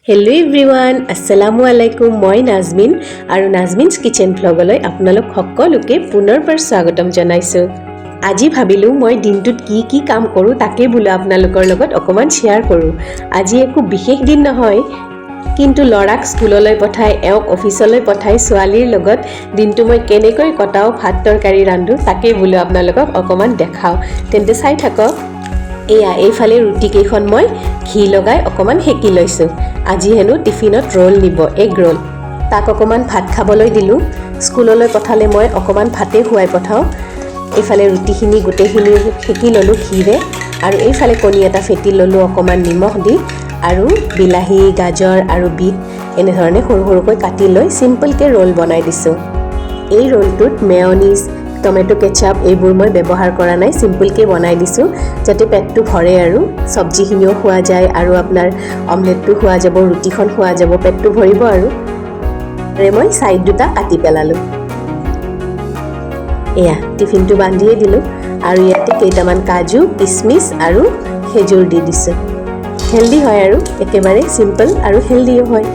Hello' everyone, আসসালামু আলাইকুম। মই নাজমিন আৰু নাজমিনছ কিচেন ভ্লগলৈ আপোনালোক সকলোকে পুনৰবাৰ স্বাগতম জনাইছোঁ। আজি ভাবিলোঁ মই দিনটোত কি কাম কৰোঁ তাকে বোলো আপোনালোকৰ লগত অকণমান শ্বেয়াৰ কৰোঁ। আজি একো বিশেষ দিন নহয়, কিন্তু ল'ৰাক স্কুললৈ পঠাই এওঁক অফিচলৈ পঠাই ছোৱালীৰ লগত দিনটো মই কেনেকৈ কটাওঁ, ভাত তৰকাৰী ৰান্ধোঁ তাকে বোলো আপোনালোকক অকণমান দেখাওঁ। তেন্তে চাই থাকক। এইফালে ৰুটিকেইখন মই ঘি লগাই অকণমান সেকি লৈছোঁ। আজি হেনো টিফিনত ৰোল নিব, এগ ৰোল। তাক অকণমান ভাত খাবলৈ দিলোঁ। স্কুললৈ পঠালে মই অকণমান ভাতে খুৱাই পঠাওঁ। এইফালে ৰুটিখিনি গোটেইখিনি সেকি ল'লোঁ ঘিৰে, আৰু এইফালে কণী এটা ফেটি ল'লোঁ অকণমান নিমখ দি, আৰু বিলাহী, গাজৰ আৰু বিট এনেধৰণে সৰু সৰুকৈ কাটি লৈ চিম্পলকৈ ৰোল বনাই দিছোঁ। এই ৰোলটোত মেয়নিজ, টমেটো কেচাপ এইবোৰ মই ব্যৱহাৰ কৰা নাই, চিম্পলকৈ বনাই দিছোঁ যাতে পেটটো ভৰে আৰু চব্জিখিনিও খোৱা যায় আৰু আপোনাৰ অমলেটটো খোৱা যাব, ৰুটিখন খোৱা যাব, পেটটো ভৰিব। আৰু মই ছাইড দুটা কাটি পেলালোঁ। টিফিনটো বান্ধিয়ে দিলোঁ, আৰু ইয়াতে কেইটামান কাজু, কিচমিচ আৰু খেজুৰ দি দিছোঁ। হেল্ডি হয় আৰু একেবাৰে চিম্পল আৰু হেল্ডিও হয়।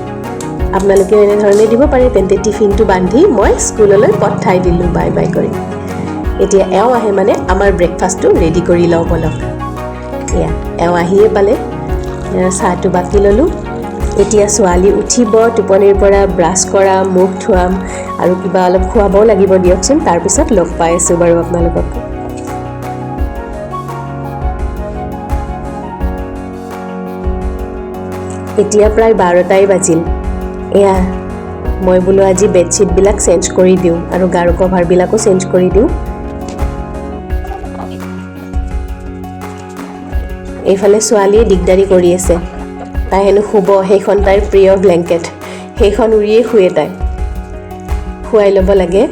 আপোনালোকেও এনেধৰণে দিব পাৰে। তেন্তে টিফিনটো বান্ধি মই স্কুললৈ পঠাই দিলোঁ বাই বাই কৰি। এতিয়া এওঁ আহে মানে আমাৰ ব্ৰেকফাষ্টটো ৰেডি কৰি লওঁ বলক। এওঁ আহিয়ে পালে, চাহটো বাকি ল'লোঁ। এতিয়া ছোৱালী উঠিব টোপনিৰ পৰা, ব্ৰাছ কৰা, মুখ ধুৱাম আৰু কিবা অলপ খুৱাবও লাগিব দিয়কচোন। তাৰপিছত লগ পাই আছোঁ বাৰু আপোনালোকক। এতিয়া প্ৰায় 12টাই বাজিল। মই বোলো আজি বেডশ্বীটবিলাক চেঞ্জ কৰি দিওঁ আৰু গাৰু কভাৰবিলাকো চেঞ্জ কৰি দিওঁ। এইফালে ছোৱালীয়ে দিগদাৰি কৰি আছে। তাই হেনো শুব, সেইখন তাইৰ প্ৰিয় ব্লেংকেট, সেইখন উৰিয়ে শুৱে তাই। শুৱাই ল'ব লাগে।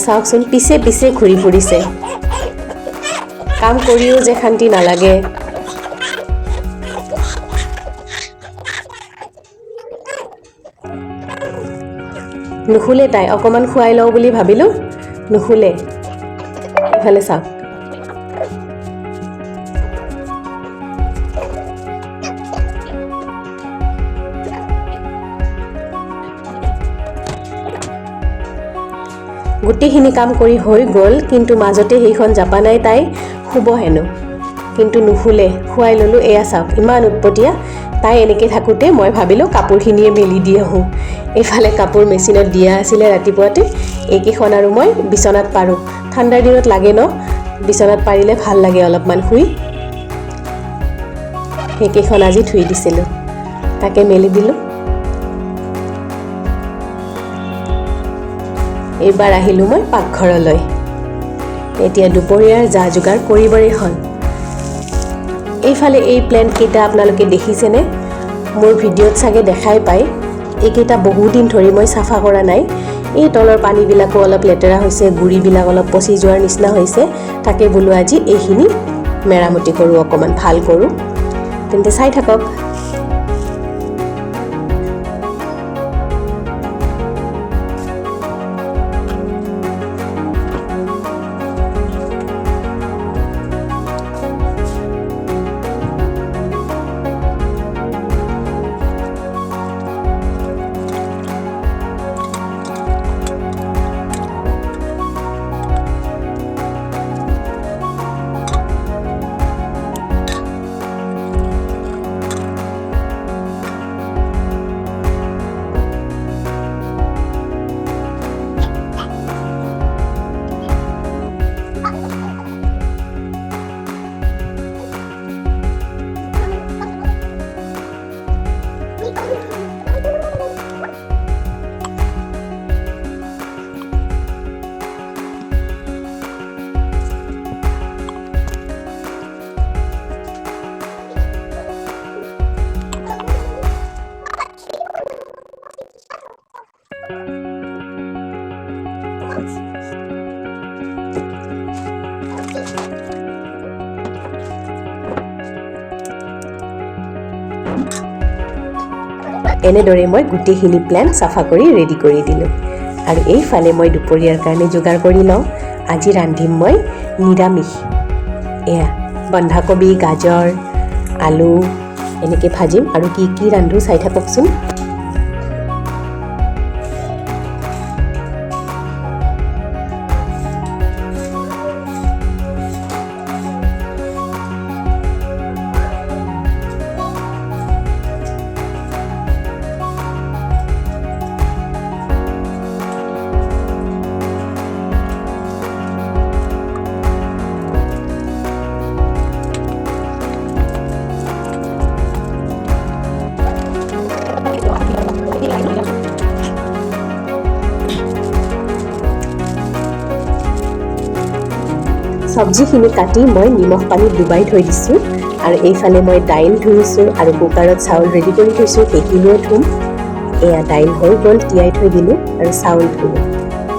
চাওকচোন, পিছে পিছে ঘূৰি ফুৰিছে। কাম কৰিও যে শান্তি নালাগে। নুশুলে তাই, অকণমান খুৱাই লওঁ বুলি ভাবিলোঁ, নুশুলে। এইফালে চাওক। গোটেইখিনি কাম কৰি হৈ গ'ল, কিন্তু মাজতে সেইখন জাপা নাই, তাই শুব হেনো, কিন্তু নুশুলে। খুৱাই ল'লোঁ। চাওক ইমান উৎপতীয়া। তাই এনেকৈ থাকোঁতে মই ভাবিলোঁ কাপোৰখিনিয়ে মেলি দি আহোঁ। এইফালে কাপোৰ মেচিনত দিয়া আছিলে ৰাতিপুৱাতে, এইকেইখন আৰু মই বিচনাত পাৰোঁ। ঠাণ্ডাৰ দিনত লাগে ন, বিচনাত পাৰিলে ভাল লাগে অলপমান শুই। সেইকেইখন আজি ধুই দিছিলোঁ, তাকে মেলি দিলোঁ। এইবাৰ আহিলোঁ মই পাকঘৰলৈ। এতিয়া দুপৰীয়াৰ যা যোগাৰ কৰিবৰেই হ'ল। এইফালে এই প্লেণ্টকেইটা আপোনালোকে দেখিছেনে? মোৰ ভিডিঅ'ত চাগে দেখাই পায়। এইকেইটা বহুদিন ধৰি মই চাফা কৰা নাই। এই তলৰ পানীবিলাকো অলপ লেতেৰা হৈছে, গুৰিবিলাক অলপ পচি যোৱাৰ নিচিনা হৈছে। তাকে বোলো আজি এইখিনি মেৰামতি কৰোঁ, অকণমান ভাল কৰোঁ। তেন্তে চাই থাকক। এনেদৰে মই গোটেইখিনি প্লেন চাফা কৰি ৰেডি কৰি দিলোঁ। আৰু এইফালে মই দুপৰীয়াৰ কাৰণে যোগাৰ কৰি লওঁ। আজি ৰান্ধিম মই নিৰামিষ। বন্ধাকবি, গাজৰ, আলু এনেকৈ ভাজিম আৰু কি কি ৰান্ধো চাই থাককচোন। চব্জিখিনি কাটি মই নিমখ পানীত ডুবাই থৈ দিছোঁ আৰু এইফালে মই দাইল ধুইছোঁ আৰু কুকাৰত চাউল ৰেডি কৰি থৈছোঁ, সেইখিনিও ধুম। এয়া দাইল হৈ গ'ল, তিয়াই থৈ দিলোঁ আৰু চাউল ধুলোঁ।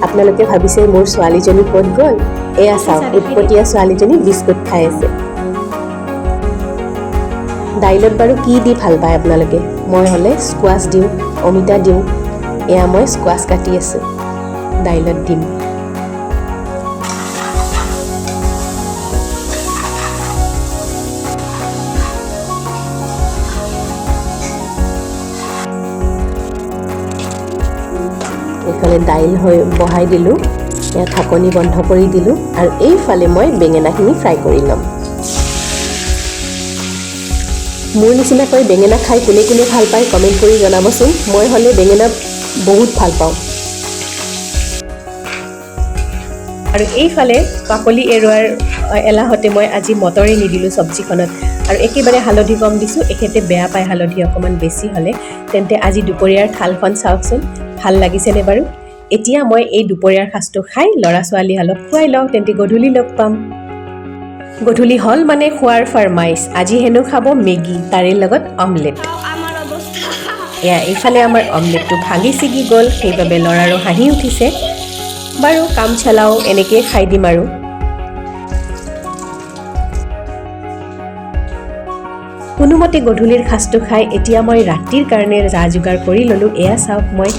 আপোনালোকে ভাবিছে মোৰ ছোৱালীজনী ক'ত গ'ল? এয়া চাওক, উৎপতীয়া ছোৱালীজনী বিস্কুট খাই আছে। দাইলত বাৰু কি দি ভাল পায় আপোনালোকে? মই হ'লে স্কোৱাছ দিওঁ, অমিতা দিওঁ। এয়া মই স্কোৱাছ কাটি আছোঁ, দাইলত দিম। এইফালে দাইল বহাই দিলোঁ, এয়া ঢাকনি বন্ধ কৰি দিলোঁ আৰু এইফালে মই বেঙেনাখিনি ফ্ৰাই কৰি ল'ম। মোৰ নিচিনাকৈ বেঙেনা খাই কোনে কোনে ভাল পায় কমেণ্ট কৰি জনাবচোন। মই হ'লে বেঙেনা বহুত ভাল পাওঁ। আৰু এইফালে বাকলি এৰুৱাৰ এলাহতে মই আজি মটৰে নিদিলোঁ চব্জিখনত আৰু একেবাৰে হালধি কম দিছোঁ। এখেতে বেয়া পায় হালধি অকণমান বেছি হ'লে। তেন্তে আজি দুপৰীয়াৰ থালখন চাওকচোন, ভাল লাগিছেনে বাৰু? এতিয়া মই এই দুপৰীয়াৰ সাজটো খাই ল'ৰা ছোৱালীহালক খুৱাই লওঁ, তেন্তে গধূলি লগ পাম। গধূলি হ'ল মানে খোৱাৰ ফৰমাইছ। আজি হেনো খাব মেগী, তাৰে লগত অমলেট। এয়া এইফালে আমাৰ অমলেটটো ভাঙি ছিগি গ'ল, সেইবাবে ল'ৰাৰো হাঁহি উঠিছে। বাৰু কাম চলাও, এনেকেই খাই দিম আৰু। কোনোমতে গধূলিৰ সাজটো খাই এতিয়া মই ৰাতিৰ কাৰণে যা যোগাৰ কৰি ল'লোঁ। এয়া চাওক, মই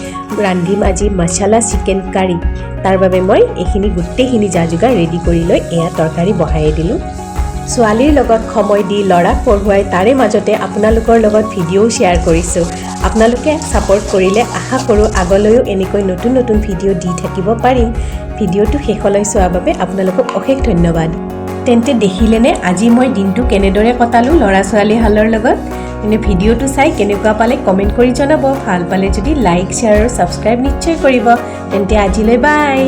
ৰান্ধিম আজি মছলা চিকেন কাৰী। তাৰ বাবে মই এইখিনি গোটেইখিনি যা যোগাৰ ৰেডি কৰি লৈ এয়া তৰকাৰী বহাই দিলোঁ। ছোৱালীৰ লগত সময় দি ল'ৰাক পঢ়ুৱাই তাৰে মাজতে আপোনালোকৰ লগত ভিডিঅ'ও শ্বেয়াৰ কৰিছোঁ। আপোনালোকে ছাপোৰ্ট কৰিলে আশা কৰোঁ আগলৈও এনেকৈ নতুন নতুন ভিডিঅ' দি থাকিব পাৰিম। ভিডিঅ'টো শেষলৈ চোৱাৰ বাবে আপোনালোকক অশেষ ধন্যবাদ। তেন্তে দেখিলেনে আজি মই দিনটো কেনেদৰে কটালোঁ ল'ৰা ছোৱালীহালৰ লগত? এনে ভিডিঅ'টো চাই কেনেকুৱা পালে কমেণ্ট কৰি জনাব। ভাল পালে যদি লাইক, শ্বেয়াৰ আৰু ছাবস্ক্ৰাইব নিশ্চয় কৰিব। তেন্তে আজিলৈ বাই।